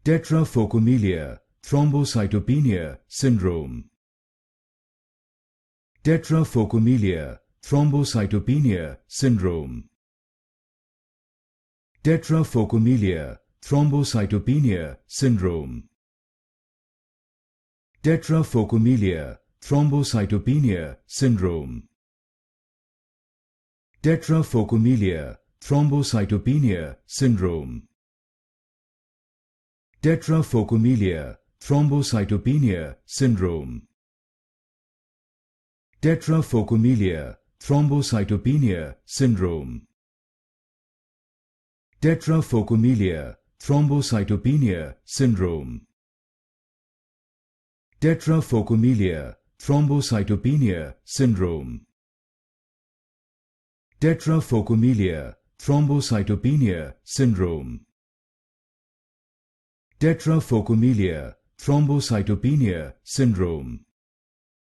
Tetraphocomelia-thrombocytopenia syndrome. Tetraphocomelia-thrombocytopenia syndrome. Tetraphocomelia-thrombocytopenia syndrome. Tetraphocomelia-thrombocytopenia syndrome. Tetraphocomelia-thrombocytopenia syndrome. Tetraphocomelia-thrombocytopenia syndrome. Tetraphocomelia-thrombocytopenia syndrome. Tetraphocomelia-thrombocytopenia syndrome. Tetraphocomelia-thrombocytopenia syndrome. Tetraphocomelia-thrombocytopenia syndrome. Tetraphocomelia-thrombocytopenia syndrome.